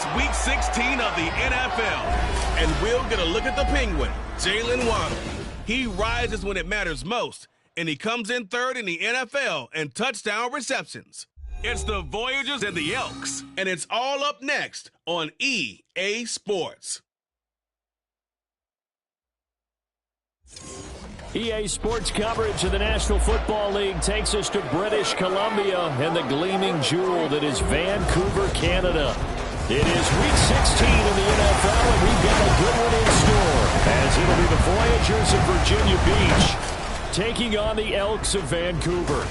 It's Week 16 of the NFL, and we'll get a look at the Penguin, Jalen Waddle. He rises when it matters most, and he comes in third in the NFL in touchdown receptions. It's the Voyagers and the Elks, and it's all up next on EA Sports. EA Sports coverage of the National Football League takes us to British Columbia and the gleaming jewel that is Vancouver, Canada. It is Week 16 in the NFL, and we've got a good one in store, as it'll be the Voyagers of Virginia Beach taking on the Elks of Vancouver.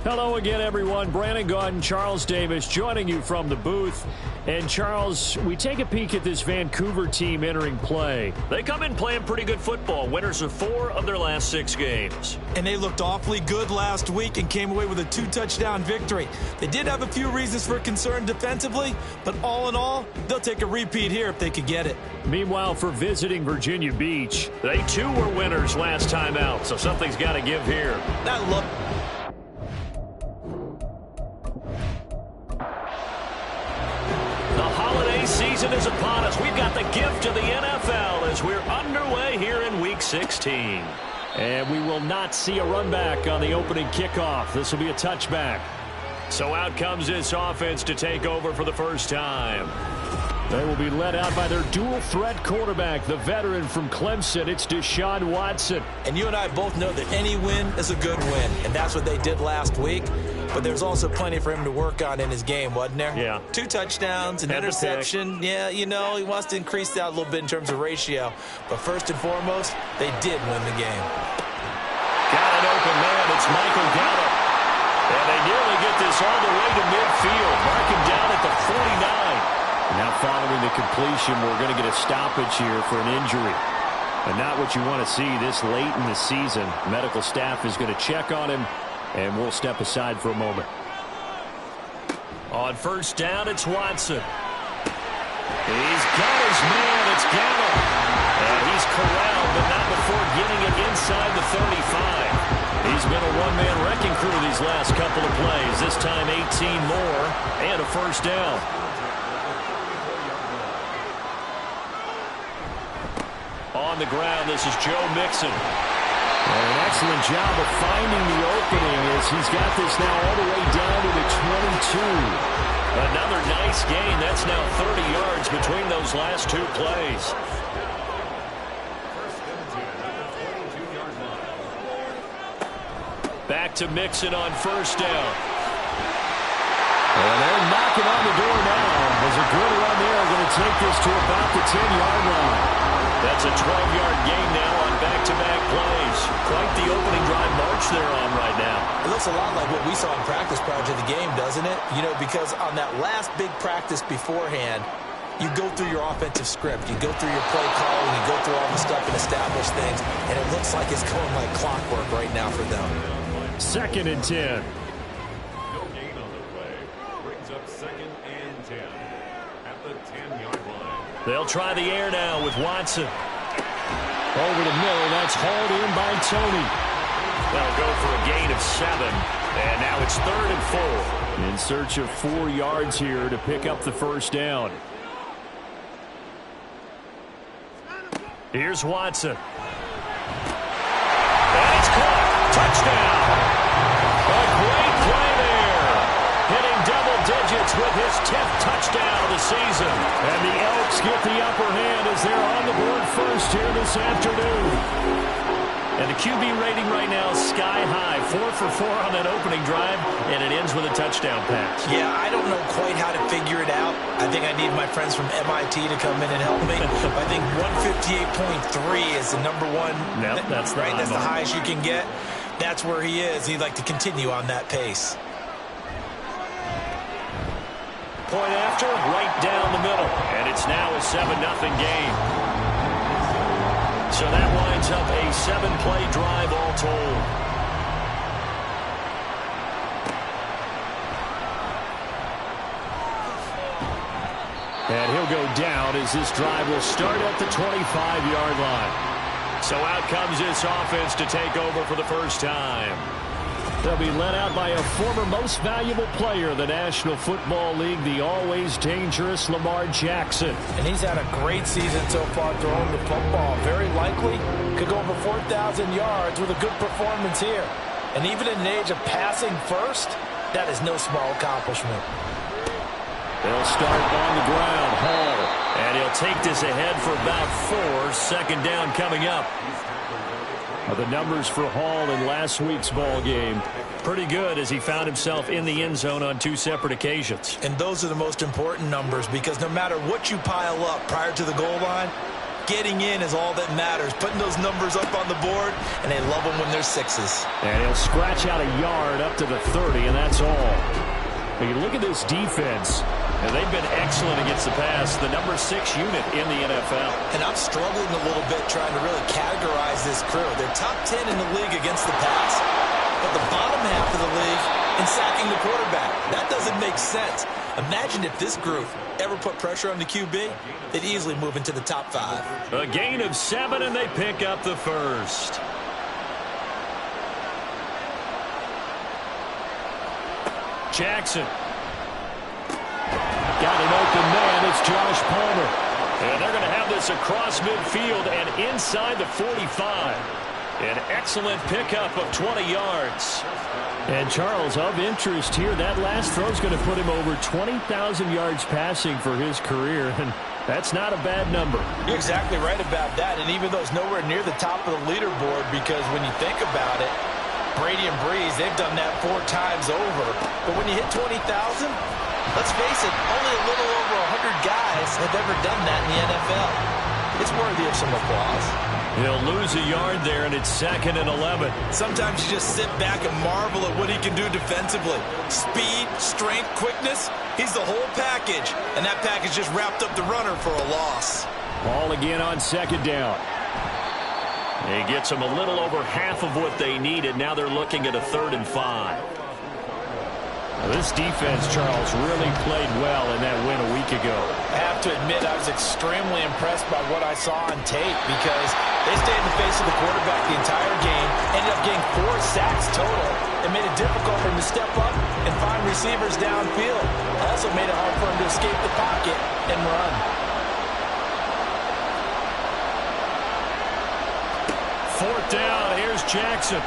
Hello again, everyone. Brandon Gaudin, Charles Davis joining you from the booth. And, Charles, we take a peek at this Vancouver team entering play. They come in playing pretty good football. Winners of 4 of their last 6 games. And they looked awfully good last week and came away with a 2-touchdown victory. They did have a few reasons for concern defensively, but all in all, they'll take a repeat here if they could get it. Meanwhile, for visiting Virginia Beach, they too were winners last time out, so something's got to give here. That look. Season is upon us. We've got the gift of the NFL as we're underway here in Week 16. And we will not see a run back on the opening kickoff. This will be a touchback. So out comes this offense to take over for the first time. They will be led out by their dual-threat quarterback, the veteran from Clemson. It's Deshaun Watson. And you and I both know that any win is a good win, and that's what they did last week. But there's also plenty for him to work on in his game, wasn't there? Yeah. 2 touchdowns, an interception. Yeah, you know, he wants to increase that a little bit in terms of ratio. But first and foremost, they did win the game. Got an open man. It's Michael Gallup. And they nearly get this all the way to midfield. Mark him down at the 49. Now following the completion, we're going to get a stoppage here for an injury. And not what you want to see this late in the season. Medical staff is going to check on him, and we'll step aside for a moment. On first down, it's Watson. He's got his man. It's Gallup. And he's corralled, but not before getting it inside the 35. He's been a one-man wrecking crew these last couple of plays. This time 18 more and a first down. On the ground, this is Joe Mixon. And an excellent job of finding the opening as he's got this now all the way down to the 22. Another nice gain. That's now 30 yards between those last 2 plays. Back to Mixon on first down. And they're knocking on the door now. There's a good run there. Going to take this to about the 10-yard line. That's a 12-yard gain now on back-to-back plays. Quite the opening drive march they're on right now. It looks a lot like what we saw in practice prior to the game, doesn't it? You know, because on that last big practice beforehand, you go through your offensive script. You go through your play calling. You go through all the stuff and establish things. And it looks like it's going like clockwork right now for them. 2nd and 10. No gain on the play. Brings up 2nd and 10 at the 10-yard line. They'll try the air now with Watson. Over the middle, that's hauled in by Tony. They'll go for a gain of 7. And now it's 3rd and 4. In search of 4 yards here to pick up the first down. Here's Watson. And it's caught. Touchdown. A great play there. Hitting double digits with his 10th touchdown of the season. And the Elks get the upper hand as they're on the board first here this afternoon. And the QB rating right now is sky high. 4 for 4 on that opening drive, and it ends with a touchdown pass. Yeah, I don't know quite how to figure it out. I think I need my friends from MIT to come in and help me. I think 158.3 is the number one. Yep, that's right. That's the highest you can get. That's where he is. He'd like to continue on that pace. Point after, right down the middle. And it's now a 7-0 game. So that winds up a 7-play drive all told. And he'll go down as this drive will start at the 25-yard line. So out comes this offense to take over for the first time. They'll be led out by a former most valuable player in the National Football League, the always dangerous Lamar Jackson. And he's had a great season so far throwing the football. Very likely could go over 4,000 yards with a good performance here. And even in an age of passing first, that is no small accomplishment. They'll start on the ground. Hall. And he'll take this ahead for about 4. Second down coming up. The numbers for Hall in last week's ball game. Pretty good as he found himself in the end zone on 2 separate occasions. And those are the most important numbers because no matter what you pile up prior to the goal line, getting in is all that matters. Putting those numbers up on the board, and they love them when they're 6s. And he'll scratch out a yard up to the 30, and that's all. But you look at this defense. And they've been excellent against the pass, the number 6 unit in the NFL. And I'm struggling a little bit trying to really categorize this crew. They're top 10 in the league against the pass, but the bottom half of the league in sacking the quarterback. That doesn't make sense. Imagine if this group ever put pressure on the QB, they'd easily move into the top 5. A gain of 7, and they pick up the first. Jackson. Got an open man. It's Josh Palmer. And they're going to have this across midfield and inside the 45. An excellent pickup of 20 yards. And Charles, of interest here, that last throw is going to put him over 20,000 yards passing for his career, and that's not a bad number. You're exactly right about that, and even though it's nowhere near the top of the leaderboard, because when you think about it, Brady and Breeze, they've done that 4 times over. But when you hit 20,000, let's face it, only a little over 100 guys have ever done that in the NFL. It's worthy of some applause. He'll lose a yard there, and it's 2nd and 11. Sometimes you just sit back and marvel at what he can do defensively. Speed, strength, quickness, he's the whole package. And that package just wrapped up the runner for a loss. Ball again on 2nd down. He gets them a little over half of what they needed. Now they're looking at a 3rd and 5. Now this defense, Charles, really played well in that win a week ago. I have to admit, I was extremely impressed by what I saw on tape because they stayed in the face of the quarterback the entire game, ended up getting 4 sacks total. It made it difficult for him to step up and find receivers downfield. Also made it hard for him to escape the pocket and run. Fourth down, here's Jackson.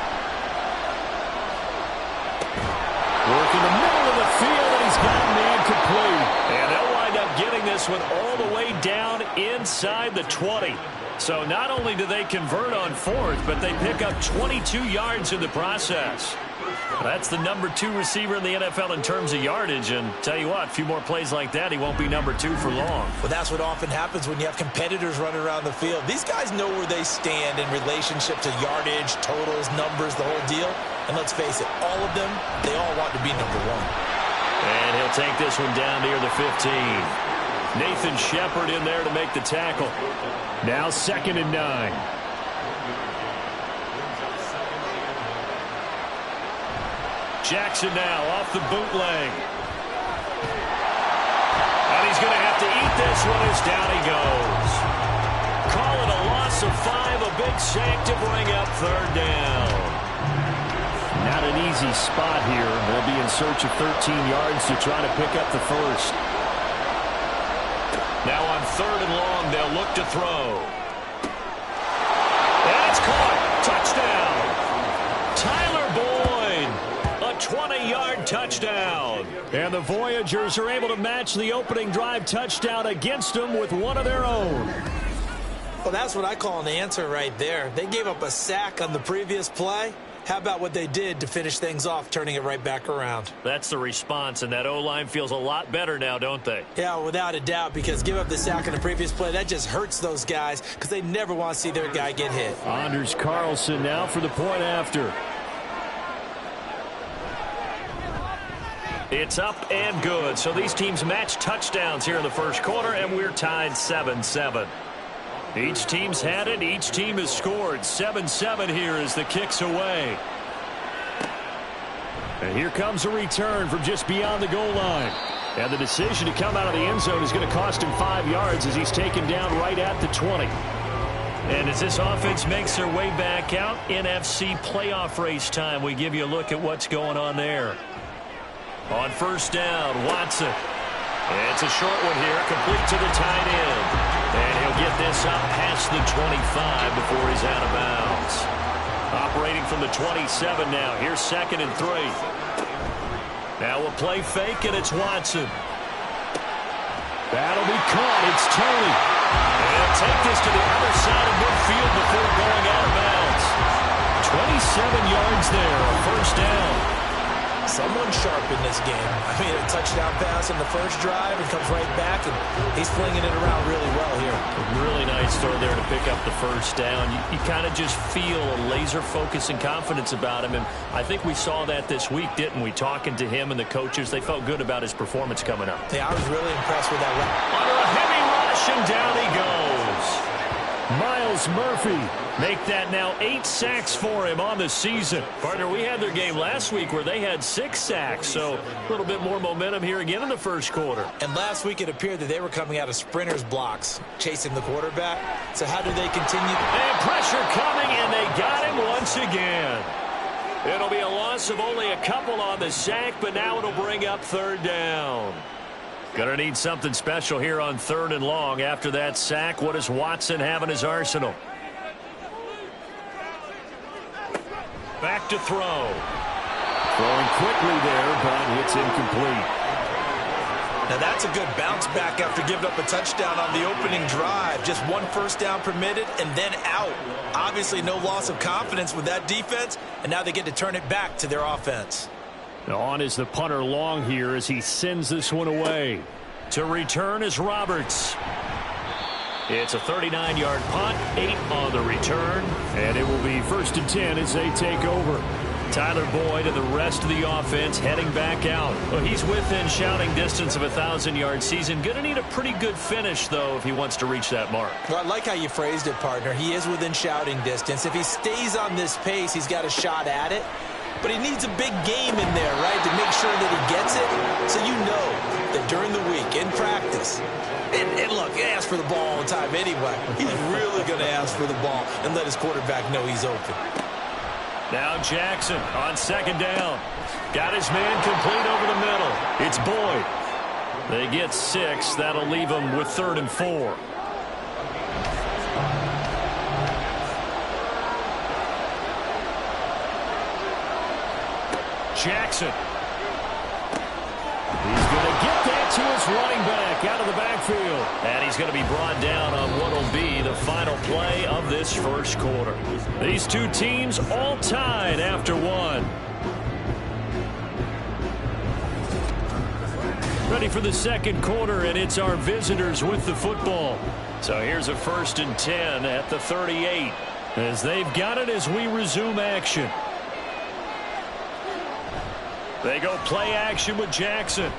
Working the middle of the field, and he's got man complete. And they'll wind up getting this one all the way down inside the 20. So not only do they convert on 4th, but they pick up 22 yards in the process. That's the number 2 receiver in the NFL in terms of yardage. And tell you what, a few more plays like that, he won't be number 2 for long. Well, that's what often happens when you have competitors running around the field. These guys know where they stand in relationship to yardage, totals, numbers, the whole deal. And let's face it, all of them, they all want to be number 1. And he'll take this one down near the 15. Nathan Shepard in there to make the tackle. Now 2nd and 9. Jackson now off the bootleg. And he's going to have to eat this one as down he goes. Call it a loss of 5, a big sack to bring up 3rd down. Not an easy spot here. They'll be in search of 13 yards to try to pick up the first. Now on 3rd and long, they'll look to throw. And it's caught. Touchdown. Tyler Boyd. A 20-yard touchdown. And the Voyagers are able to match the opening drive touchdown against them with one of their own. Well, that's what I call an answer right there. They gave up a sack on the previous play. How about what they did to finish things off, turning it right back around? That's the response, and that O-line feels a lot better now, don't they? Yeah, without a doubt, because give up the sack on the previous play, that just hurts those guys because they never want to see their guy get hit. Anders Carlson now for the point after. It's up and good. So these teams match touchdowns here in the first quarter, and we're tied 7-7. Each team's had it. Each team has scored. 7-7 here as the kick's away. And here comes a return from just beyond the goal line. And the decision to come out of the end zone is going to cost him 5 yards as he's taken down right at the 20. And as this offense makes their way back out, NFC playoff race time, we give you a look at what's going on there. On first down, Watson. It's a short one here, complete to the tight end. And he'll get this out past the 25 before he's out of bounds. Operating from the 27 now. Here's 2nd and 3. Now we'll play fake, and it's Watson. That'll be caught. It's Tony. And he'll take this to the other side of midfield before going out of bounds. 27 yards there, a first down. Someone sharp in this game. I mean, a touchdown pass on the first drive and comes right back, and he's flinging it around really well here. A really nice throw there to pick up the first down. You kind of just feel a laser focus and confidence about him, and I think we saw that this week, didn't we? Talking to him and the coaches, they felt good about his performance coming up. Yeah, I was really impressed with that. Under a heavy rush, and down he goes. Miles Murphy, make that now 8 sacks for him on the season. Partner, we had their game last week where they had 6 sacks, so a little bit more momentum here again in the first quarter. And last week it appeared that they were coming out of sprinters blocks, chasing the quarterback. So how do they continue? And pressure coming, and they got him once again. It'll be a loss of only a couple on the sack, but now it'll bring up 3rd down. Gonna need something special here on 3rd and long. After that sack, what does Watson have in his arsenal? Back to throw. Throwing quickly there, but it's incomplete. Now that's a good bounce back after giving up a touchdown on the opening drive. Just 1 first down permitted and then out. Obviously no loss of confidence with that defense, and now they get to turn it back to their offense. On is the punter long here as he sends this one away. To return is Roberts. It's a 39-yard punt, 8 on the return, and it will be 1st and 10 as they take over. Tyler Boyd and the rest of the offense heading back out. Well, he's within shouting distance of a 1,000-yard season. Going to need a pretty good finish, though, if he wants to reach that mark. Well, I like how you phrased it, partner. He is within shouting distance. If he stays on this pace, he's got a shot at it. But he needs a big game in there, right, to make sure that he gets it. So you know that during the week, in practice, and look, he asks for the ball all the time anyway. He's really going to ask for the ball and let his quarterback know he's open. Now Jackson on 2nd down. Got his man complete over the middle. It's Boyd. They get 6. That'll leave them with 3rd and 4. Jackson. He's going to get that to his running back out of the backfield. And he's going to be brought down on what will be the final play of this first quarter. These two teams all tied after 1. Ready for the second quarter, and it's our visitors with the football. So here's a 1st and 10 at the 38 as they've got it as we resume action. They go play action with Jackson.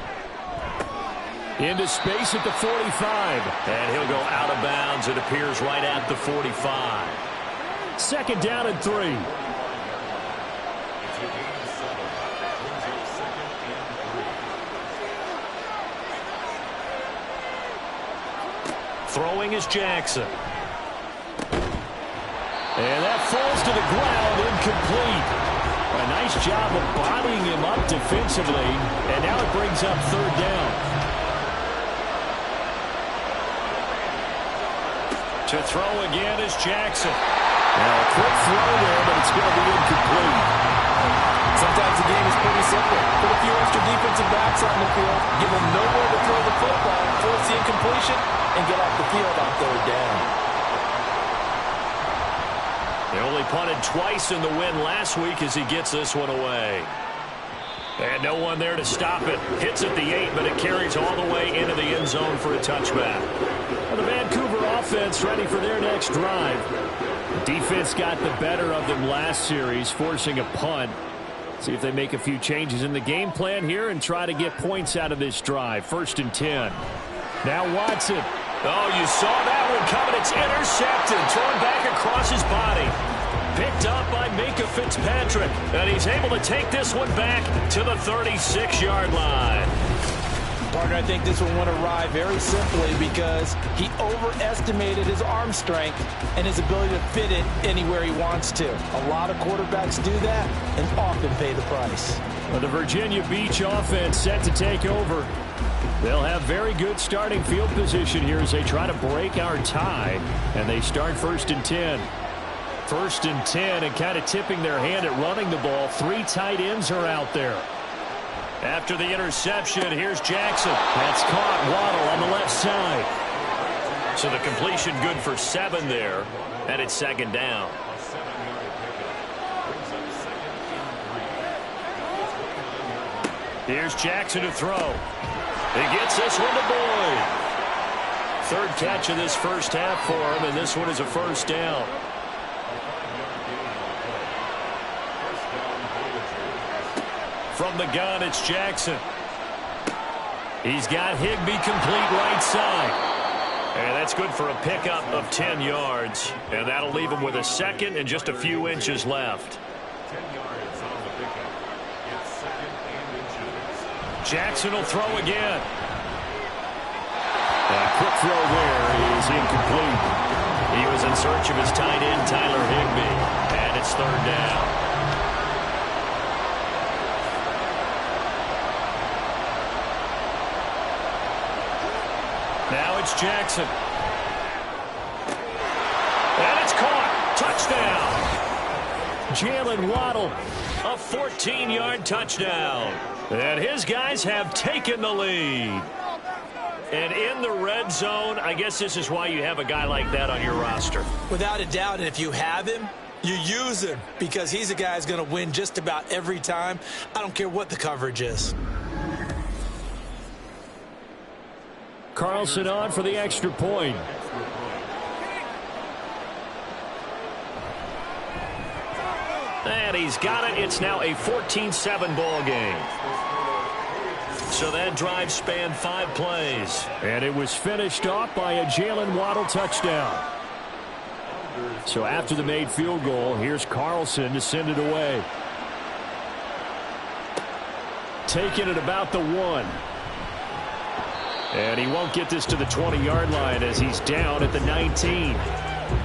Into space at the 45. And he'll go out of bounds, it appears, right at the 45. 2nd down and 3. Throwing is Jackson. And that falls to the ground, incomplete. A nice job of bodying him up defensively, and now it brings up 3rd down. To throw again is Jackson. Now a quick throw there, but it's going to be incomplete. Sometimes the game is pretty simple. Put a few extra defensive backs on the field, give them nowhere to throw the football, force the incompletion, and get off the field on 3rd down. They only punted twice in the win last week as he gets this one away. And no one there to stop it. Hits at the 8, but it carries all the way into the end zone for a touchback. Well, the Vancouver offense ready for their next drive. The defense got the better of them last series, forcing a punt. See if they make a few changes in the game plan here and try to get points out of this drive. 1st and 10. Now Watson. Oh, you saw that one coming. It's intercepted. Thrown back across his body. Picked up by Minka Fitzpatrick. And he's able to take this one back to the 36-yard line. Partner, I think this one went awry very simply because he overestimated his arm strength and his ability to fit it anywhere he wants to. A lot of quarterbacks do that and often pay the price. Well, the Virginia Beach offense set to take over. They'll have very good starting field position here as they try to break our tie, and they start 1st and 10. 1st and 10, and kind of tipping their hand at running the ball. 3 tight ends are out there. After the interception, here's Jackson. That's caught. Waddle on the left side. So the completion good for 7 there, and it's 2nd down. Here's Jackson to throw. He gets this one to Boyd. 3rd catch of this first half for him, and this one is a 1st down. From the gun, it's Jackson. He's got Higbee complete right side. And that's good for a pickup of 10 yards. And that'll leave him with a 2nd and just a few inches left. 10 yards on the pickup. It's 2nd and inches. Jackson will throw again. A quick throw there is incomplete. He was in search of his tight end, Tyler Higbee. And it's 3rd down. Now it's Jackson. And it's caught. Touchdown. Jalen Waddle, a 14-yard touchdown. And his guys have taken the lead. And in the red zone, I guess this is why you have a guy like that on your roster. Without a doubt, and if you have him, you use him because he's a guy who's going to win just about every time. I don't care what the coverage is. Carlson on for the extra point. And he's got it. It's now a 14-7 ball game. So that drive spanned 5 plays. And it was finished off by a Jalen Waddle touchdown. So after the made field goal, here's Carlson to send it away. Taking it about the 1. And he won't get this to the 20-yard line as he's down at the 19.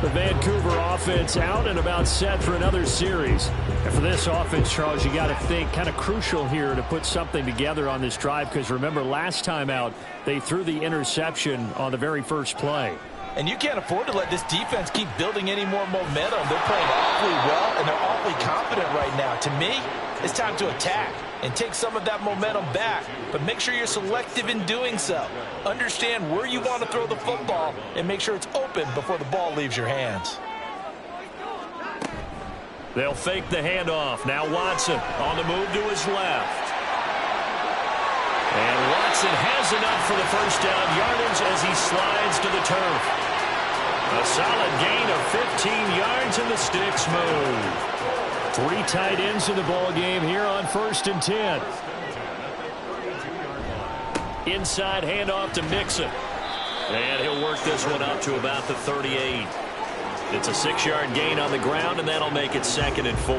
The Vancouver offense out and about set for another series. And for this offense, Charles, you got to think kind of crucial here to put something together on this drive because remember last time out they threw the interception on the very first play. And you can't afford to let this defense keep building any more momentum. They're playing awfully well, and they're awfully confident right now. To me, it's time to attack and take some of that momentum back. But make sure you're selective in doing so. Understand where you want to throw the football and make sure it's open before the ball leaves your hands. They'll fake the handoff. Now Watson on the move to his left. And Watson has enough for the first down yardage as he slides to the turf. A solid gain of 15 yards and the sticks move. 3 tight ends in the ball game here on 1st and 10. Inside handoff to Mixon. And he'll work this one up to about the 38. It's a 6-yard gain on the ground, and that'll make it 2nd and 4.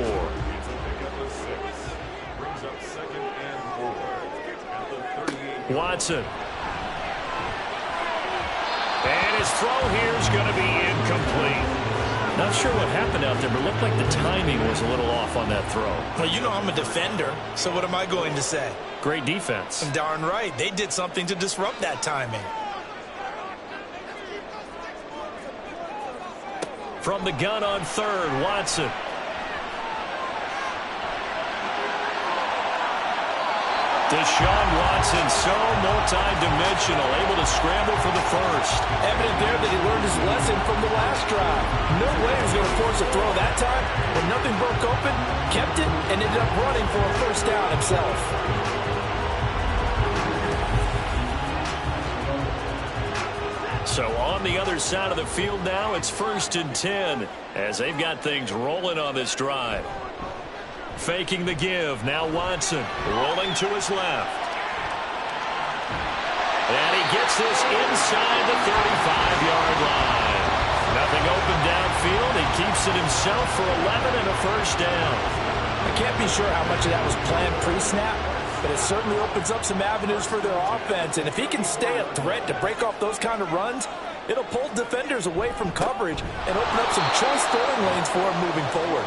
Watson. And his throw here is going to be incomplete. Not sure what happened out there, but it looked like the timing was a little off on that throw. Well, you know I'm a defender, so what am I going to say? Great defense. Darn right. They did something to disrupt that timing. From the gun on 3rd, Watson. Deshaun Watson, so multi-dimensional, able to scramble for the first. Evident there that he learned his lesson from the last drive. No way he was going to force a throw that time. When nothing broke open, kept it, and ended up running for a first down himself. So on the other side of the field now, it's 1st and 10 as they've got things rolling on this drive. Faking the give. Now Watson rolling to his left. And he gets this inside the 35-yard line. Nothing open downfield. He keeps it himself for 11 and a first down. I can't be sure how much of that was planned pre-snap, but it certainly opens up some avenues for their offense. And if he can stay a threat to break off those kind of runs, it'll pull defenders away from coverage and open up some choice throwing lanes for him moving forward.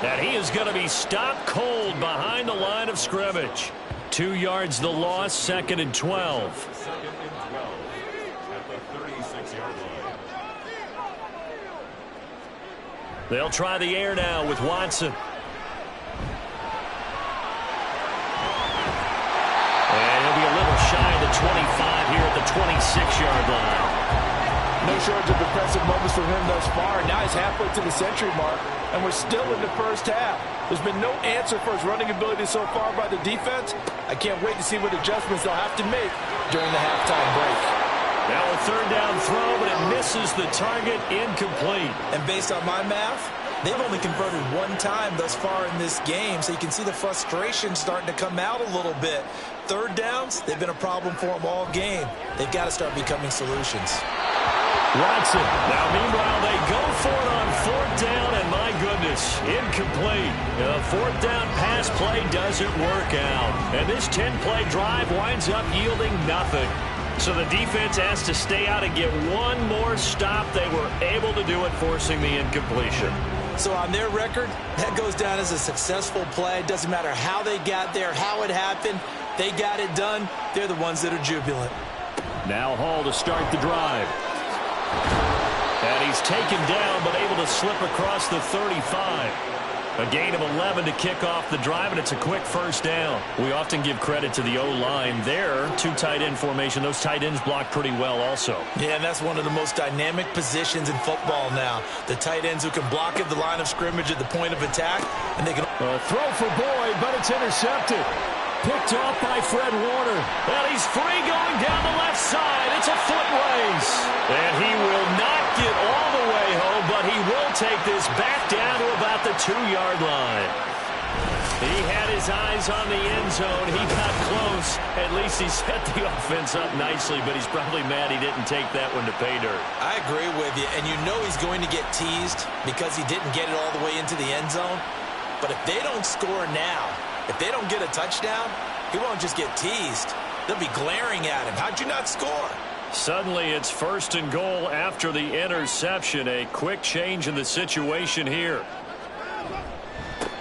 And he is going to be stopped cold behind the line of scrimmage. 2 yards the loss, 2nd and 12. Second and 12 at the 36-yard line. They'll try the air now with Watson. And he'll be a little shy of the 25 here at the 26-yard line. No shortage of impressive moments from him thus far. Now he's halfway to the century mark, and we're still in the first half. There's been no answer for his running ability so far by the defense. I can't wait to see what adjustments they'll have to make during the halftime break. Now a 3rd down throw, but it misses the target, incomplete. And based on my math, they've only converted 1 time thus far in this game, so you can see the frustration starting to come out a little bit. 3rd downs, they've been a problem for them all game. They've got to start becoming solutions. Watson. Now, meanwhile, they go for it on 4th down, and my goodness, incomplete. The 4th down pass play doesn't work out. And this 10-play drive winds up yielding nothing. So the defense has to stay out and get one more stop. They were able to do it, forcing the incompletion. So on their record, that goes down as a successful play. Doesn't matter how they got there, how it happened. They got it done. They're the ones that are jubilant. Now Hall to start the drive. And he's taken down, but able to slip across the 35. A gain of 11 to kick off the drive, and it's a quick 1st down. We often give credit to the O-line there. 2 tight end formation. Those tight ends block pretty well also. Yeah, and that's one of the most dynamic positions in football now. The tight ends who can block at the line of scrimmage at the point of attack, and they can... throw for Boyd, but it's intercepted. Picked off by Fred Warner. And he's free going down the left side. It's a foot race. And he will not get all the way home, but he will take this back down to about the 2-yard line. He had his eyes on the end zone. He got close. At least he set the offense up nicely, but he's probably mad he didn't take that one to pay dirt. I agree with you, and you know he's going to get teased because he didn't get it all the way into the end zone. But if they don't score now, if they don't get a touchdown, he won't just get teased. They'll be glaring at him. How'd you not score? Suddenly it's 1st and goal after the interception. A quick change in the situation here.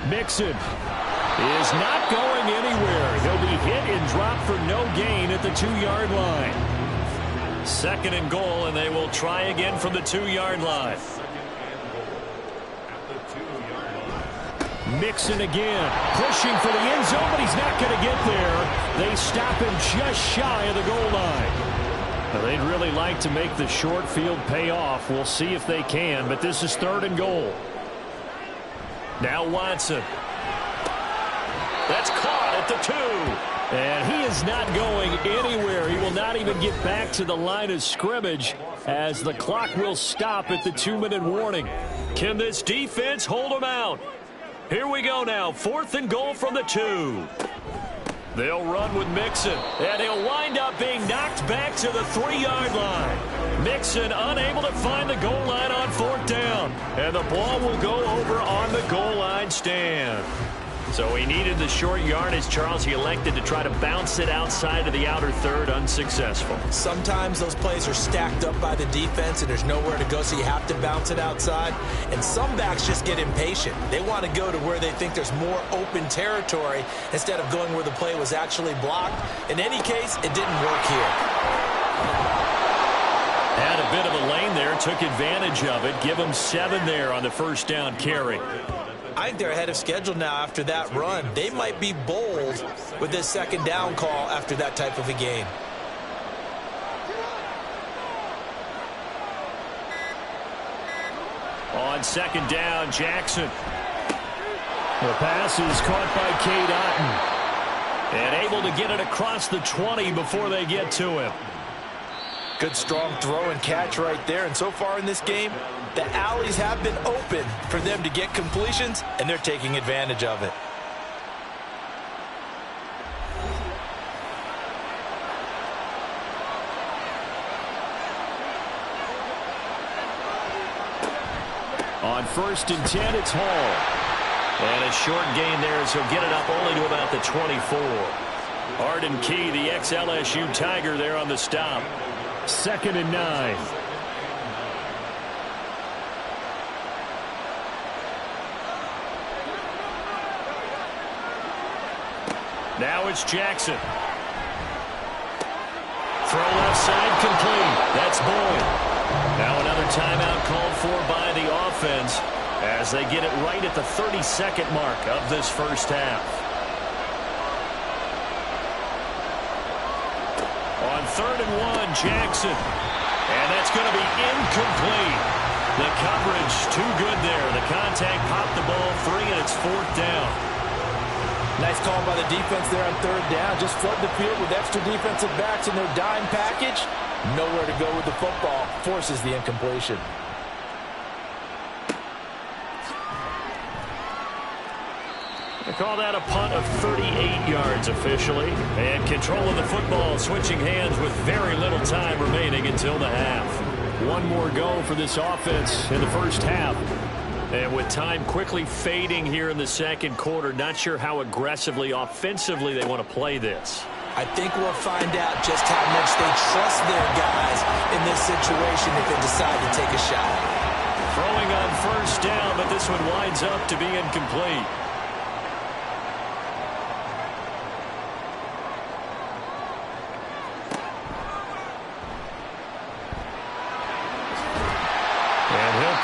Mixon is not going anywhere. He'll be hit and dropped for no gain at the 2-yard line. 2nd and goal, and they will try again from the 2-yard line. Mixon again, pushing for the end zone, but he's not going to get there. They stop him just shy of the goal line. Now, they'd really like to make the short field pay off. We'll see if they can, but this is 3rd and goal. Now Watson. That's caught at the 2. And he is not going anywhere. He will not even get back to the line of scrimmage as the clock will stop at the 2-minute warning. Can this defense hold him out? Here we go now, 4th and goal from the 2. They'll run with Mixon, and he'll wind up being knocked back to the 3-yard line. Mixon unable to find the goal line on 4th down, and the ball will go over on the goal line stand. So he needed the short yardage, Charles. He elected to try to bounce it outside of the outer third, unsuccessful. Sometimes those plays are stacked up by the defense and there's nowhere to go, so you have to bounce it outside. And some backs just get impatient. They want to go to where they think there's more open territory instead of going where the play was actually blocked. In any case, it didn't work here. Had a bit of a lane there, took advantage of it. Give him 7 there on the first down carry. I think they're ahead of schedule now after that run. They might be bold with this second down call after that type of a game. On second down, Jackson. The pass is caught by Cade Otton. And able to get it across the 20 before they get to him. Good strong throw and catch right there. And so far in this game, the alleys have been open for them to get completions, and they're taking advantage of it. On 1st and 10, it's Hall. And a short gain there, so get it up only to about the 24. Arden Key, the ex-LSU Tiger, there on the stop. 2nd and 9. Now it's Jackson. Throw left side complete. That's Boyd. Now another timeout called for by the offense as they get it right at the 30-second mark of this first half. On 3rd and 1, Jackson. And that's going to be incomplete. The coverage too good there. The contact popped the ball free, and it's 4th down. Nice call by the defense there on 3rd down. Just flood the field with extra defensive backs in their dime package. Nowhere to go with the football. Forces the incompletion. They call that a punt of 38 yards officially. And control of the football switching hands with very little time remaining until the half. One more go for this offense in the first half. And with time quickly fading here in the second quarter, not sure how aggressively, offensively they want to play this. I think we'll find out just how much they trust their guys in this situation if they decide to take a shot. Throwing on 1st down, but this one winds up to be incomplete.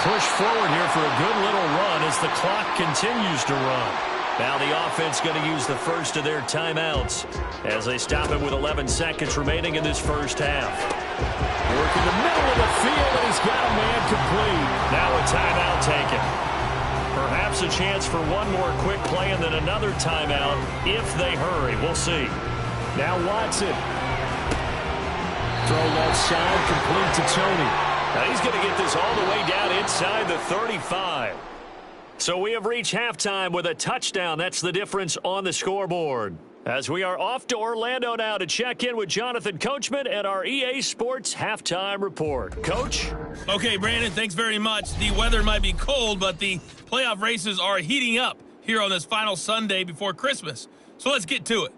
Push forward here for a good little run as the clock continues to run. Now the offense going to use the first of their timeouts as they stop him with 11 seconds remaining in this first half. Working the middle of the field, and he's got a man complete. Now a timeout taken. Perhaps a chance for one more quick play and then another timeout if they hurry. We'll see. Now Watson. Throw left side, complete to Tony. Now he's going to get this all the way down inside the 35. So we have reached halftime with a touchdown. That's the difference on the scoreboard. As we are off to Orlando now to check in with Jonathan Coachman and our EA Sports Halftime Report. Coach? Okay, Brandon, thanks very much. The weather might be cold, but the playoff races are heating up here on this final Sunday before Christmas. So let's get to it.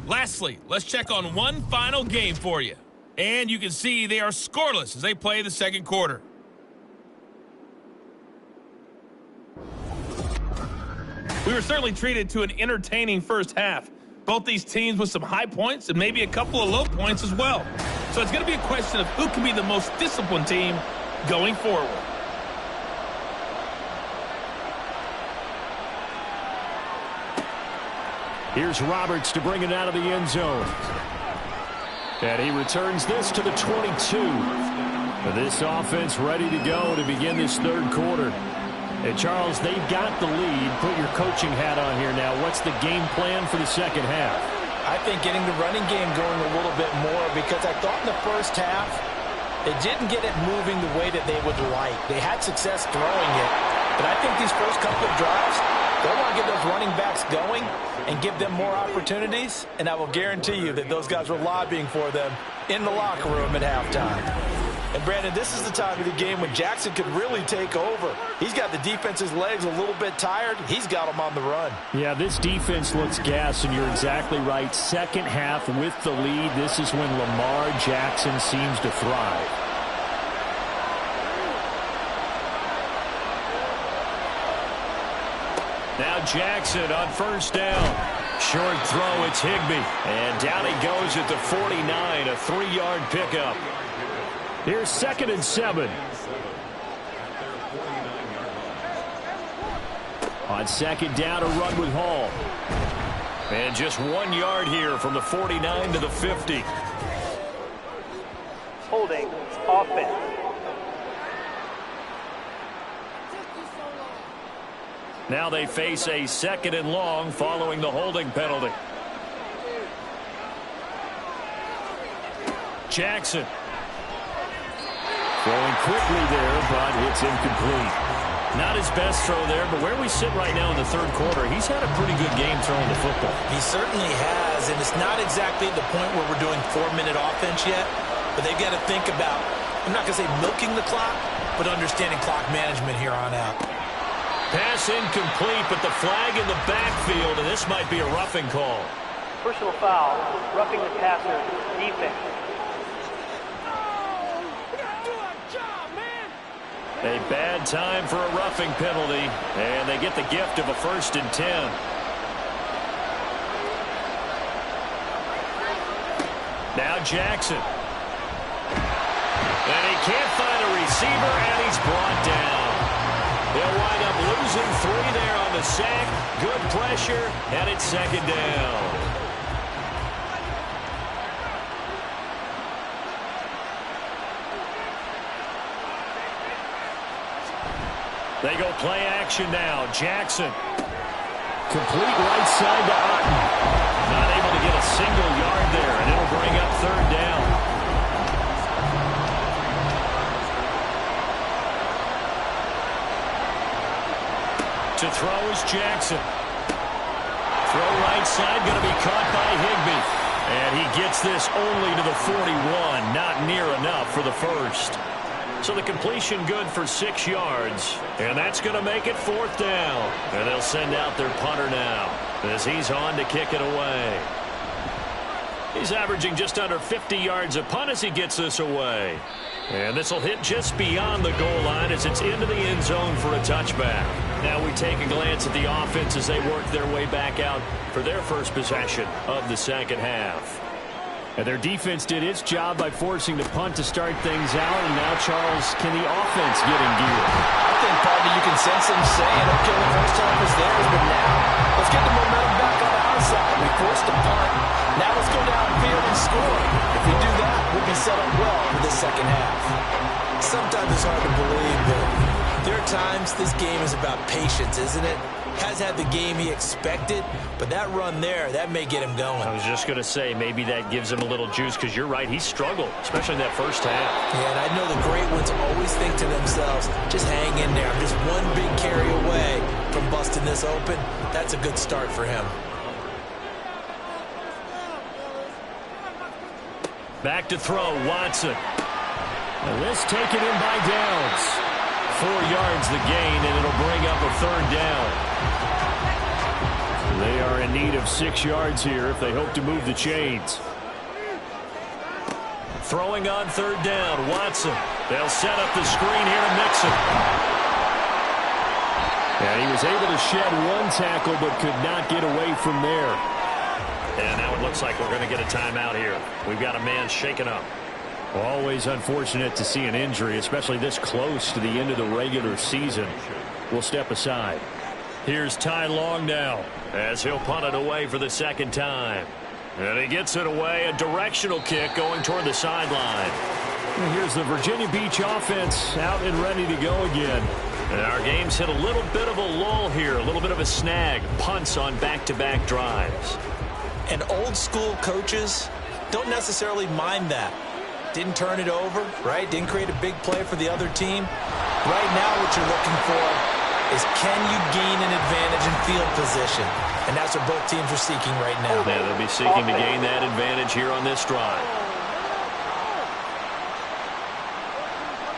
Lastly, let's check on one final game for you. And you can see they are scoreless as they play the second quarter. We were certainly treated to an entertaining first half. Both these teams with some high points and maybe a couple of low points as well. So it's going to be a question of who can be the most disciplined team going forward. Here's Roberts to bring it out of the end zone. And he returns this to the 22. This offense ready to go to begin this third quarter. And Charles, they've got the lead. Put your coaching hat on here now. What's the game plan for the second half? I think getting the running game going a little bit more, because I thought in the first half they didn't get it moving the way that they would like. They had success throwing it, but I think these first couple of drives, they want to get those running backs going and give them more opportunities, and I will guarantee you that those guys were lobbying for them in the locker room at halftime. And, Brandon, this is the time of the game when Jackson could really take over. He's got the defense's legs a little bit tired. He's got them on the run. Yeah, this defense looks gassed, and you're exactly right. Second half with the lead, this is when Lamar Jackson seems to thrive. Now Jackson on first down. Short throw, it's Higbee. And down he goes at the 49, a 3-yard pickup. Here's 2nd and 7. On second down, a run with Hall. And just 1 yard here from the 49 to the 50. Holding offense. Now they face a 2nd and long following the holding penalty. Jackson. Throwing quickly there, but it's incomplete. Not his best throw there, but where we sit right now in the third quarter, he's had a pretty good game throwing the football. He certainly has, and it's not exactly the point where we're doing 4-minute offense yet, but they've got to think about, I'm not going to say milking the clock, but understanding clock management here on out. Pass incomplete, but the flag in the backfield, and this might be a roughing call. Personal foul, roughing the passer, defense. A bad time for a roughing penalty, and they get the gift of a 1st and 10. Now Jackson. And he can't find a receiver, and he's brought down. They'll wind up losing 3 there on the sack. Good pressure, and it's 2nd down. They go play action now. Jackson. Complete right side to Otten. Not able to get a single yard there, and it'll bring up 3rd down. To throw is Jackson. Throw right side, going to be caught by Higbee. And he gets this only to the 41. Not near enough for the first. So the completion good for 6 yards, and that's going to make it 4th down. And they'll send out their punter now as he's on to kick it away. He's averaging just under 50 yards a punt as he gets this away. And this will hit just beyond the goal line as it's into the end zone for a touchback. Now we take a glance at the offense as they work their way back out for their first possession of the second half. And their defense did its job by forcing the punt to start things out. And now, Charles, can the offense get in gear? I think probably you can sense them saying, okay, the first time was theirs, but now let's get the momentum back on our side. We forced a punt. Now let's go downfield and score. If we do that, we'll be set up well for the second half. Sometimes it's hard to believe, but there are times this game is about patience, isn't it? Has had the game he expected, but that run there, that may get him going. I was just going to say, maybe that gives him a little juice, because you're right, he struggled, especially in that first half. Yeah, and I know the great ones always think to themselves, just hang in there. I'm just one big carry away from busting this open. That's a good start for him. Back to throw, Watson. And this taken in by Downs. 4 yards the gain, and it'll bring up a 3rd down. They are in need of 6 yards here if they hope to move the chains. Throwing on 3rd down, Watson. They'll set up the screen here to Mixon. And he was able to shed 1 tackle but could not get away from there. And now it looks like we're going to get a timeout here. We've got a man shaken up. Always unfortunate to see an injury, especially this close to the end of the regular season. We'll step aside. Here's Ty Long now as he'll punt it away for the 2nd time. And he gets it away, a directional kick going toward the sideline. And here's the Virginia Beach offense out and ready to go again. And our game's hit a little bit of a lull here, a little bit of a snag. Punts on back-to-back drives. And old school coaches don't necessarily mind that. Didn't turn it over, right? Didn't create a big play for the other team. Right now what you're looking for is, can you gain an advantage in field position? And that's what both teams are seeking right now. Yeah, they'll be seeking to gain that advantage here on this drive.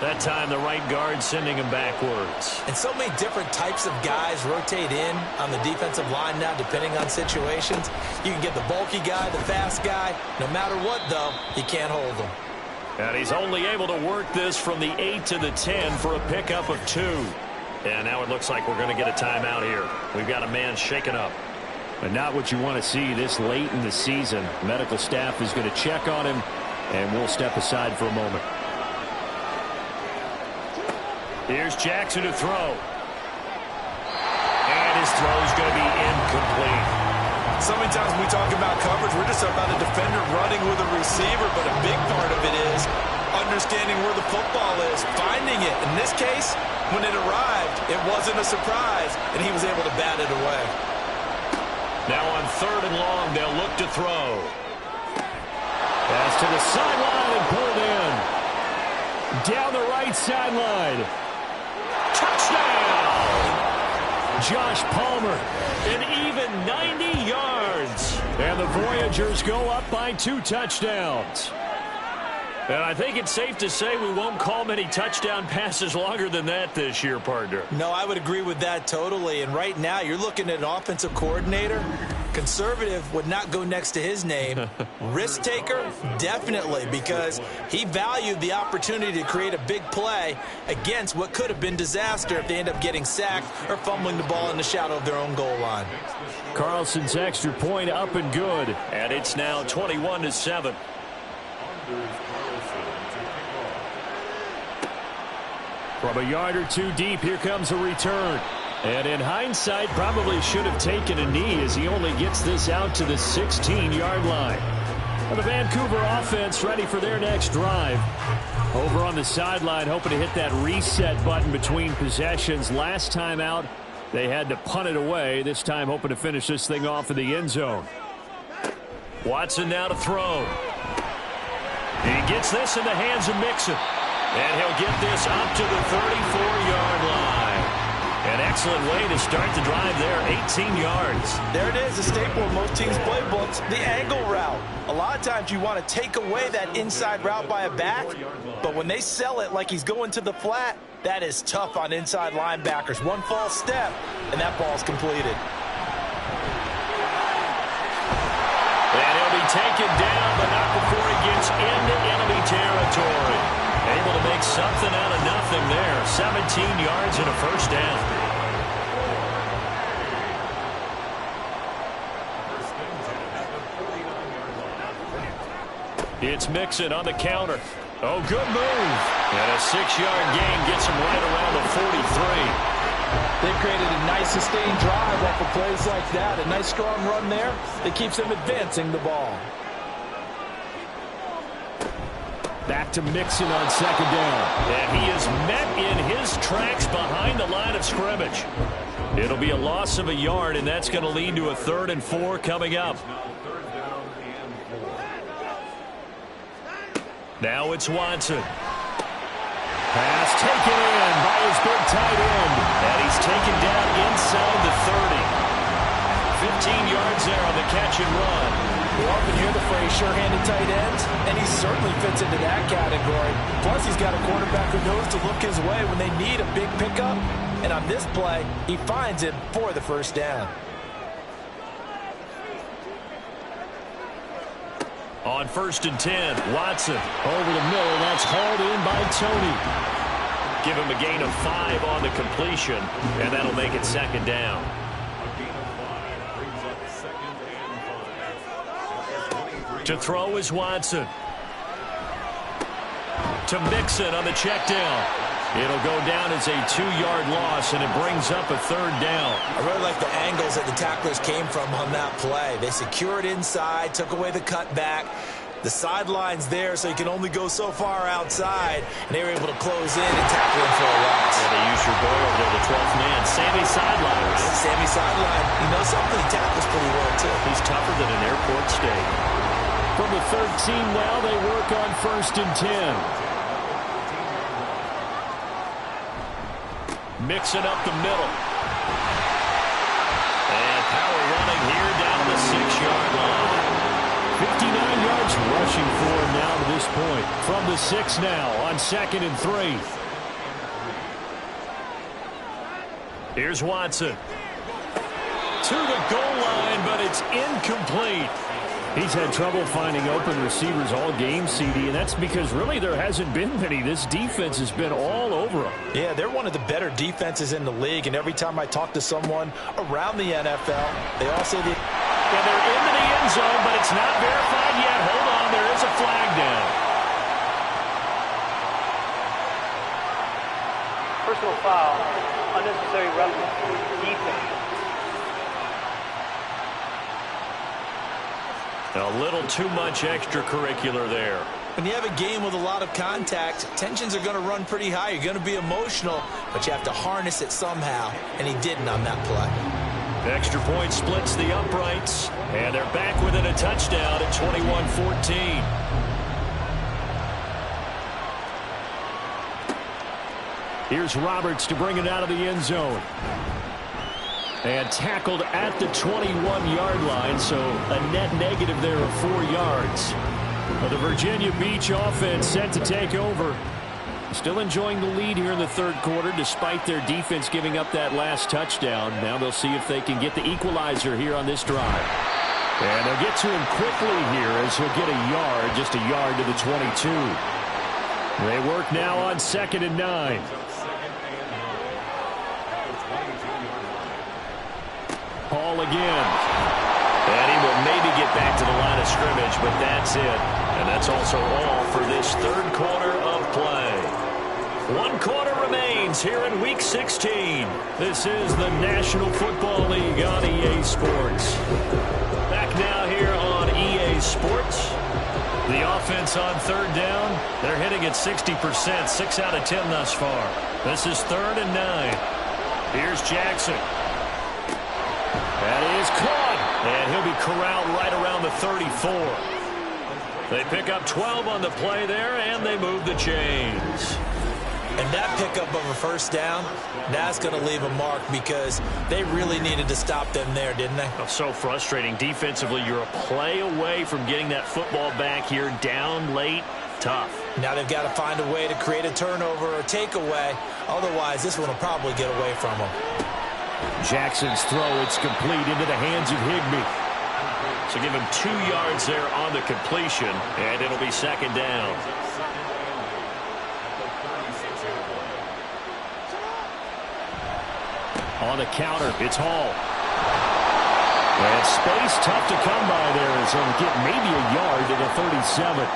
That time the right guard sending him backwards. And so many different types of guys rotate in on the defensive line now depending on situations. You can get the bulky guy, the fast guy. No matter what, though, you can't hold him. And he's only able to work this from the 8 to the 10 for a pickup of 2. And now it looks like we're going to get a timeout here. We've got a man shaken up. But not what you want to see this late in the season. Medical staff is going to check on him, and we'll step aside for a moment. Here's Jackson to throw. And his throw is going to be incomplete. So many times when we talk about coverage, we're just about a defender running with a receiver, but a big part of it is understanding where the football is, finding it. In this case, when it arrived, it wasn't a surprise, and he was able to bat it away. Now on 3rd and long, they'll look to throw. Pass to the sideline and pulled in. Down the right sideline. Touchdown! Josh Palmer, an even 90 yards. And the Voyagers go up by 2 touchdowns. And I think it's safe to say we won't call many touchdown passes longer than that this year, partner. No, I would agree with that totally. And right now, you're looking at an offensive coordinator. Conservative would not go next to his name. Risk taker, definitely, because he valued the opportunity to create a big play against what could have been disaster if they end up getting sacked or fumbling the ball in the shadow of their own goal line. Carlson's extra point up and good. And it's now 21-7. From a yard or 2 deep, here comes a return. And in hindsight, probably should have taken a knee as he only gets this out to the 16-yard line. Well, the Vancouver offense ready for their next drive. Over on the sideline, hoping to hit that reset button between possessions. Last time out, they had to punt it away. This time, hoping to finish this thing off in the end zone. Watson now to throw. He gets this in the hands of Mixon. And he'll get this up to the 34-yard line. An excellent way to start the drive there, 18 yards. There it is, a staple of most teams' playbooks, the angle route. A lot of times you want to take away that inside route by a back, but when they sell it like he's going to the flat, that is tough on inside linebackers. One false step, and that ball's completed. And he'll be taken down, but not before he gets into enemy territory. Able to make something out of nothing there. 17 yards and a first down. It's Mixon on the counter. Oh, good move. And a 6-yard gain gets him right around the 43. They've created a nice sustained drive off of plays like that. A nice strong run there that keeps them advancing the ball. Back to Mixon on second down. And he is met in his tracks behind the line of scrimmage. It'll be a loss of a yard, and that's going to lead to a 3rd and 4 coming up. Now it's Watson. Pass taken in by his big tight end. And he's taken down inside the 30. 15 yards there on the catch and run. We often hear the phrase sure-handed tight ends, and he certainly fits into that category. Plus, he's got a quarterback who knows to look his way when they need a big pickup. And on this play, he finds him for the first down. On 1st and 10, Watson. Over the middle, that's hauled in by Tony. Give him a gain of 5 on the completion, and that'll make it 2nd down. To throw is Watson. To Mixon on the check down. It'll go down as a 2-yard loss, and it brings up a 3rd down. I really like the angles that the tacklers came from on that play. They secured inside, took away the cutback. The sideline's there, so you can only go so far outside, and they were able to close in and tackle him for a loss. Yeah, they used your boy over there, the 12th man, Sammy Sideline. Sammy Sideline, you know something? He tackles pretty well, too. He's tougher than an airport steak. From the 13 now, they work on 1st and 10. Mixing up the middle. And power running here down the 6-yard line. 59 yards rushing for him now to this point. From the 6 now on 2nd and 3. Here's Watson. To the goal line, but it's incomplete. He's had trouble finding open receivers all game, CD, and that's because really there hasn't been many. This defense has been all over them. Yeah, they're one of the better defenses in the league, and every time I talk to someone around the NFL, they all say that. And they're into the end zone, but it's not verified yet. Hold on, there is a flag down. Personal foul, unnecessary roughness, defense. A little too much extracurricular there. When you have a game with a lot of contact, tensions are going to run pretty high. You're going to be emotional, but you have to harness it somehow, and he didn't on that play. Extra point splits the uprights, and they're back within a touchdown at 21-14. Here's Roberts to bring it out of the end zone. And tackled at the 21-yard line, so a net negative there of 4 yards. Well, the Virginia Beach offense set to take over. Still enjoying the lead here in the third quarter despite their defense giving up that last touchdown. Now they'll see if they can get the equalizer here on this drive. And they'll get to him quickly here as he'll get a yard, just a yard to the 22. They work now on 2nd and 9. Hall again. And he will maybe get back to the line of scrimmage, but that's it. And that's also all for this third quarter of play. 1 quarter remains here in Week 16. This is the National Football League on EA Sports. Back now here on EA Sports. The offense on third down, they're hitting at 60%, 6 out of 10 thus far. This is 3rd and 9. Here's Jackson. That is caught, and he'll be corralled right around the 34. They pick up 12 on the play there, and they move the chains. And that pickup of a first down, that's going to leave a mark because they really needed to stop them there, didn't they? Oh, so frustrating. Defensively, you're a play away from getting that football back here down late. Tough. Now they've got to find a way to create a turnover or takeaway. Otherwise, this one will probably get away from them. Jackson's throw, it's complete into the hands of Higbee. So give him 2 yards there on the completion, and it'll be 2nd down. On the counter, it's Hall. And space tough to come by there as he'll get maybe a yard to the 37.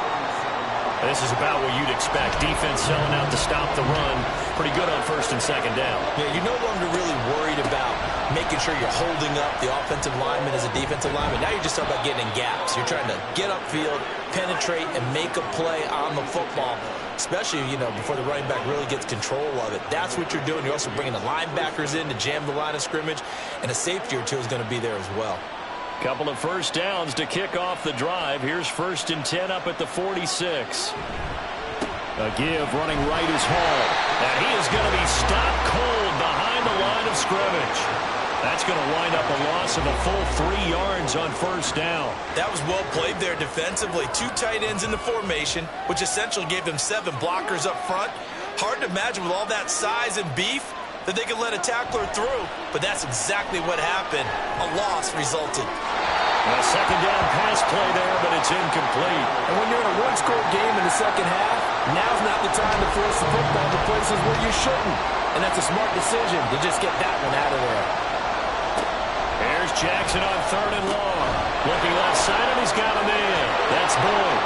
This is about what you'd expect. Defense selling out to stop the run. Pretty good on 1st and 2nd down. Yeah, you're no longer really worried about making sure you're holding up the offensive lineman as a defensive lineman. Now you're just talking about getting in gaps. You're trying to get upfield, penetrate, and make a play on the football, especially, before the running back really gets control of it. That's what you're doing. You're also bringing the linebackers in to jam the line of scrimmage, and a safety or two is going to be there as well. Couple of first downs to kick off the drive. Here's 1st and 10 up at the 46. A give running right is Hall. And he is going to be stopped cold behind the line of scrimmage. That's going to wind up a loss of a full 3 yards on 1st down. That was well played there defensively. 2 tight ends in the formation, which essentially gave them 7 blockers up front. Hard to imagine with all that size and beef that they could let a tackler through, but that's exactly what happened. A loss resulted. A 2nd down pass play there, but it's incomplete. And when you're in a one-score game in the second half, now's not the time to force the football to places where you shouldn't. And that's a smart decision to just get that one out of there. Here's Jackson on 3rd and long. Looking left side, and he's got him in. That's Boyd.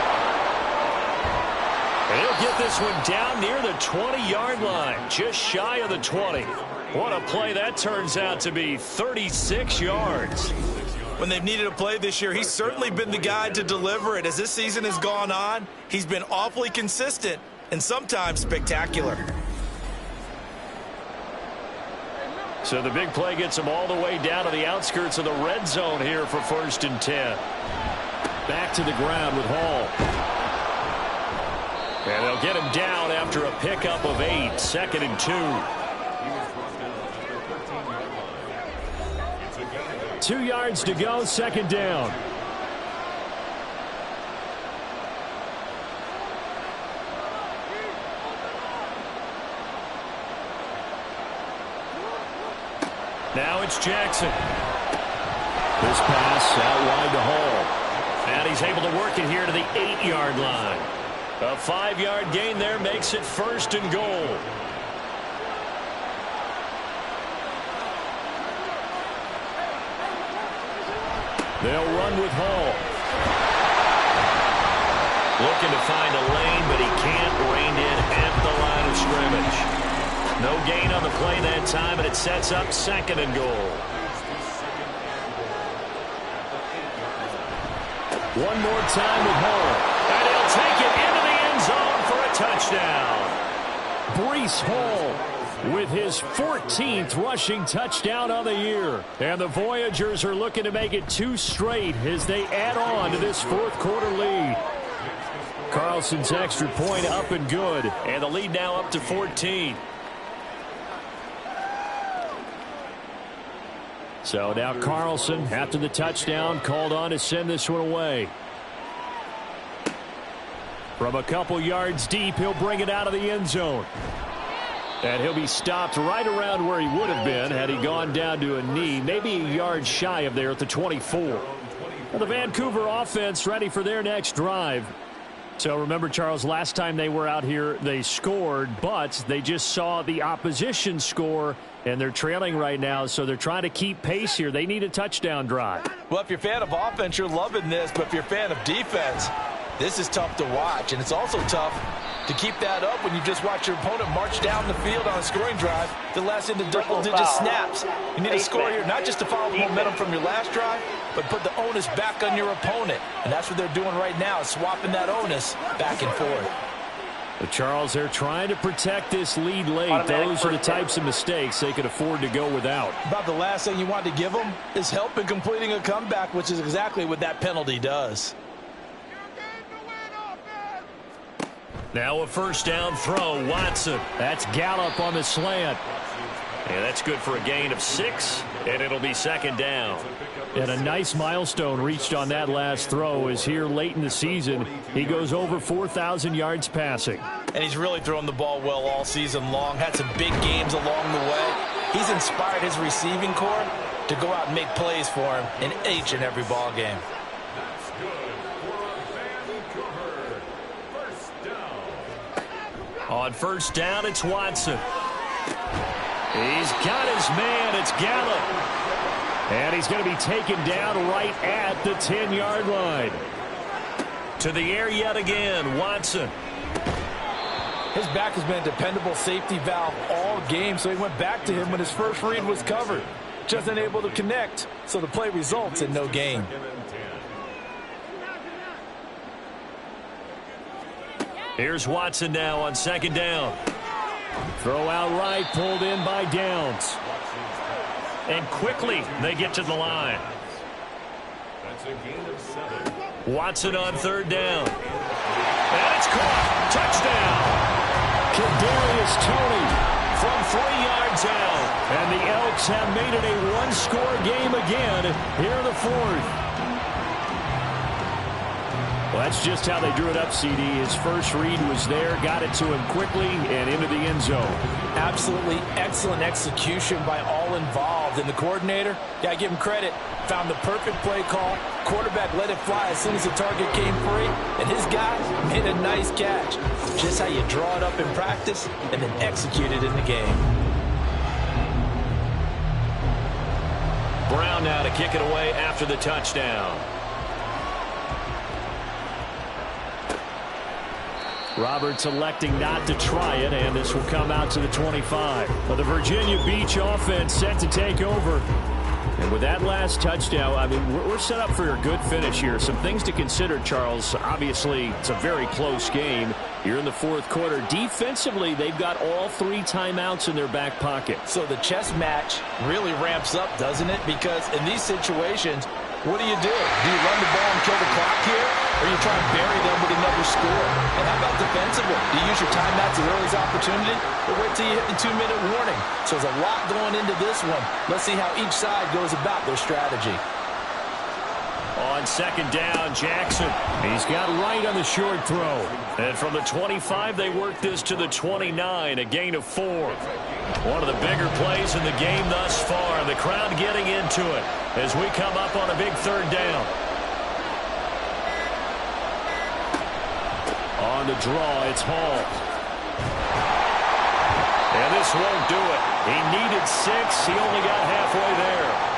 He'll get this one down near the 20-yard line, just shy of the 20. What a play that turns out to be, 36 yards. When they've needed a play this year, he's certainly been the guy to deliver it. As this season has gone on, he's been awfully consistent and sometimes spectacular. So the big play gets him all the way down to the outskirts of the red zone here for 1st and 10. Back to the ground with Hall. And they'll get him down after a pickup of 8, 2nd and 2. 2 yards to go, 2nd down. Now it's Jackson. This pass out wide to Hall. And he's able to work it here to the 8-yard line. A 5-yard gain there makes it 1st and goal. They'll run with Hall. Looking to find a lane, but he can't. Reined in at the line of scrimmage. No gain on the play that time, and it sets up 2nd and goal. One more time with Hall. And he'll take it into the end zone for a touchdown. Breece Hall with his 14th rushing touchdown on the year. And the Voyagers are looking to make it 2 straight as they add on to this 4th quarter lead. Carlson's extra point up and good. And the lead now up to 14. So now Carlson, after the touchdown, called on to send this one away. From a couple yards deep, he'll bring it out of the end zone. And he'll be stopped right around where he would have been had he gone down to a knee, maybe a yard shy of there at the 24. Well, the Vancouver offense ready for their next drive. So remember, Charles, last time they were out here, they scored, but they just saw the opposition score, and they're trailing right now, so they're trying to keep pace here. They need a touchdown drive. Well, if you're a fan of offense, you're loving this, but if you're a fan of defense, this is tough to watch, and it's also tough to keep that up when you just watch your opponent march down the field on a scoring drive that lasts into double-digit snaps. You need a score here, not just to follow the momentum from your last drive, but put the onus back on your opponent. And that's what they're doing right now, swapping that onus back and forth. But Charles, they're trying to protect this lead late. Those are the types of mistakes they could afford to go without. About the last thing you want to give them is help in completing a comeback, which is exactly what that penalty does. Now a first down throw, Watson. That's Gallup on the slant. Yeah, that's good for a gain of 6, and it'll be second down. And a nice milestone reached on that last throw is here late in the season. He goes over 4,000 yards passing. And he's really thrown the ball well all season long. Had some big games along the way. He's inspired his receiving corps to go out and make plays for him in each and every ball game. That's good for Vancouver. First down. On first down, it's Watson. He's got his man. It's Gallup. And he's going to be taken down right at the 10-yard line. To the air yet again, Watson. His back has been a dependable safety valve all game, so he went back to him when his first read was covered. Just unable to connect, so the play results in no gain. Here's Watson now on second down. Throw out right, pulled in by Downs. And quickly they get to the line. That's a gain of 7. Watson on third down. And it's caught. Touchdown. Kadarius Toney From 3 yards out. And the Elks have made it a one-score game again here in the fourth. Well, that's just how they drew it up, CD. His first read was there, got it to him quickly, and into the end zone. Absolutely excellent execution by all involved. And the coordinator, gotta give him credit, found the perfect play call. Quarterback let it fly as soon as the target came free, and his guy made a nice catch. Just how you draw it up in practice and then execute it in the game. Brown now to kick it away after the touchdown. Roberts electing not to try it, and this will come out to the 25. But the Virginia Beach offense set to take over. And with that last touchdown, I mean, we're set up for a good finish here. Some things to consider, Charles. Obviously, it's a very close game. You're in the fourth quarter. Defensively, they've got all 3 timeouts in their back pocket. So the chess match really ramps up, doesn't it? Because in these situations, what do? Do you run the ball and kill the clock here? Or you try and bury them with another score? And how about defensively? Do you use your timeouts at earliest opportunity? Or wait till you hit the 2-minute warning? So there's a lot going into this one. Let's see how each side goes about their strategy. On second down, Jackson. He's got right on the short throw. And from the 25, they work this to the 29, a gain of 4. One of the bigger plays in the game thus far. The crowd getting into it as we come up on a big third down. On the draw, it's Hall. And this won't do it. He needed 6. He only got halfway there.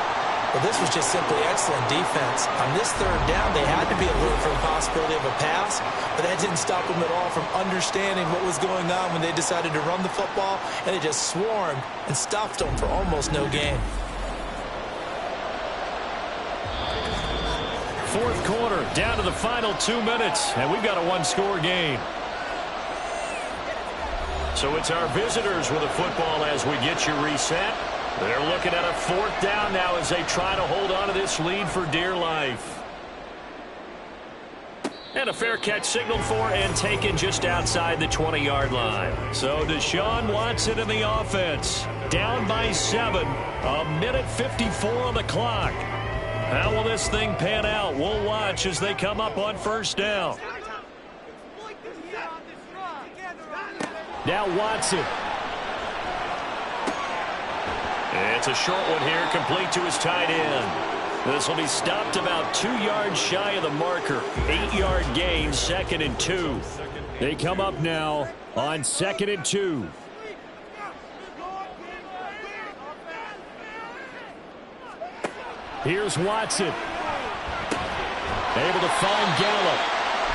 Well, this was just simply excellent defense. On this third down, they had to be alert for the possibility of a pass, but that didn't stop them at all from understanding what was going on when they decided to run the football, and they just swarmed and stopped them for almost no gain. Fourth quarter, down to the final 2 minutes, and we've got a one-score game. So it's our visitors with a football as we get you reset. They're looking at a fourth down now as they try to hold on to this lead for dear life. And a fair catch signaled for and taken just outside the 20-yard line. So Deshaun Watson in the offense. Down by 7. 1:54 on the clock. How will this thing pan out? We'll watch as they come up on first down. Now Watson. It's a short one here, complete to his tight end. This will be stopped about 2 yards shy of the marker. 8-yard gain, 2nd and 2. They come up now on 2nd and 2. Here's Watson. Able to find Gallup.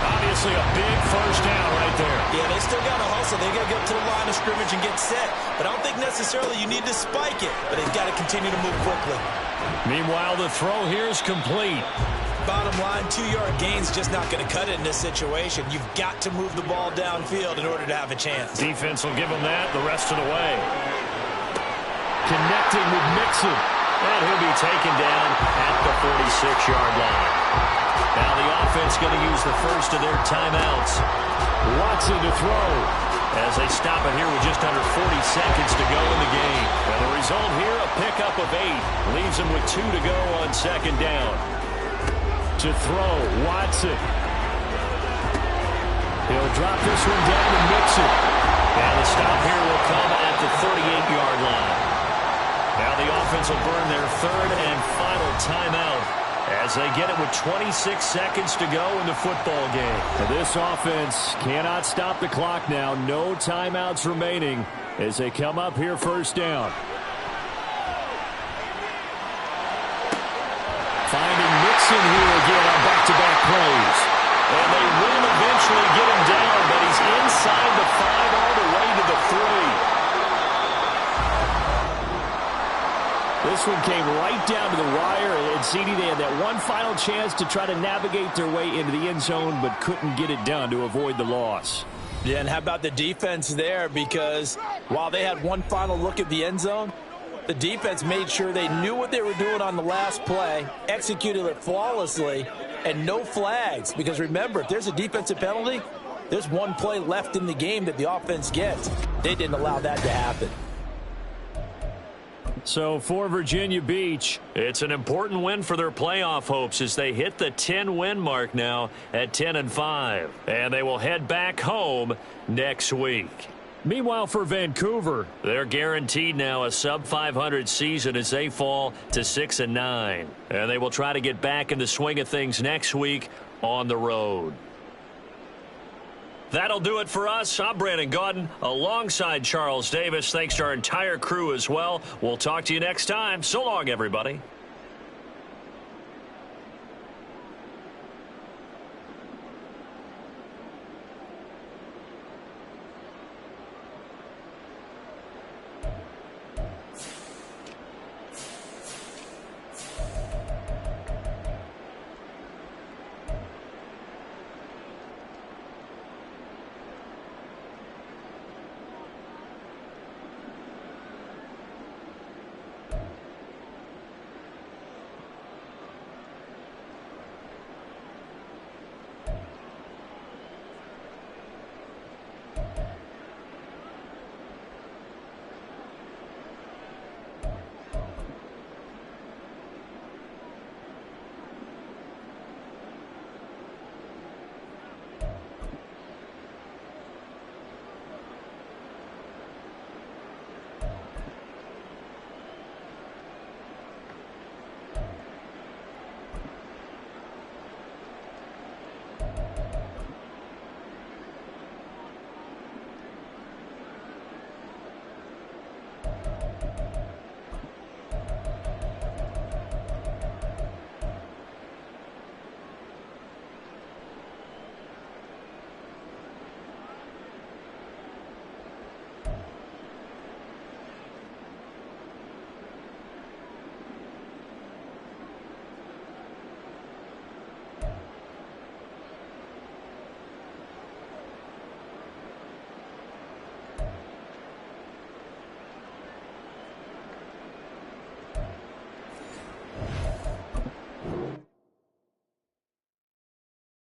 Obviously a big first down right there. Yeah, they still got to hustle. They got to get to the line of scrimmage and get set. But I don't think necessarily you need to spike it. But they've got to continue to move quickly. Meanwhile, the throw here is complete. Bottom line, 2-yard gain's just not going to cut it in this situation. You've got to move the ball downfield in order to have a chance. Defense will give them that the rest of the way. Connecting with Mixon. And he'll be taken down at the 46-yard line. Now the offense going to use the first of their timeouts. Watson to throw as they stop it here with just under 40 seconds to go in the game. And the result here, a pickup of 8. Leaves them with 2 to go on 2nd down. To throw, Watson. He'll drop this one down to Mixon. And the stop here will come at the 38-yard line. Now the offense will burn their 3rd and final timeout as they get it with 26 seconds to go in the football game. This offense cannot stop the clock now. No timeouts remaining as they come up here first down. Finding Mixon here again on back-to-back plays. And they will eventually get him down, but he's inside the 5 all the way to the 3. This one came right down to the wire, and CD, they had that one final chance to try to navigate their way into the end zone, but couldn't get it done to avoid the loss. Yeah, and how about the defense there? Because while they had one final look at the end zone, the defense made sure they knew what they were doing on the last play, executed it flawlessly, and no flags. Because remember, if there's a defensive penalty, there's one play left in the game that the offense gets. They didn't allow that to happen. So for Virginia Beach, it's an important win for their playoff hopes as they hit the 10-win mark now at 10-5. And they will head back home next week. Meanwhile, for Vancouver, they're guaranteed now a sub-500 season as they fall to 6-9. And they will try to get back in the swing of things next week on the road. That'll do it for us. I'm Brandon Gaudin alongside Charles Davis. Thanks to our entire crew as well. We'll talk to you next time. So long, everybody.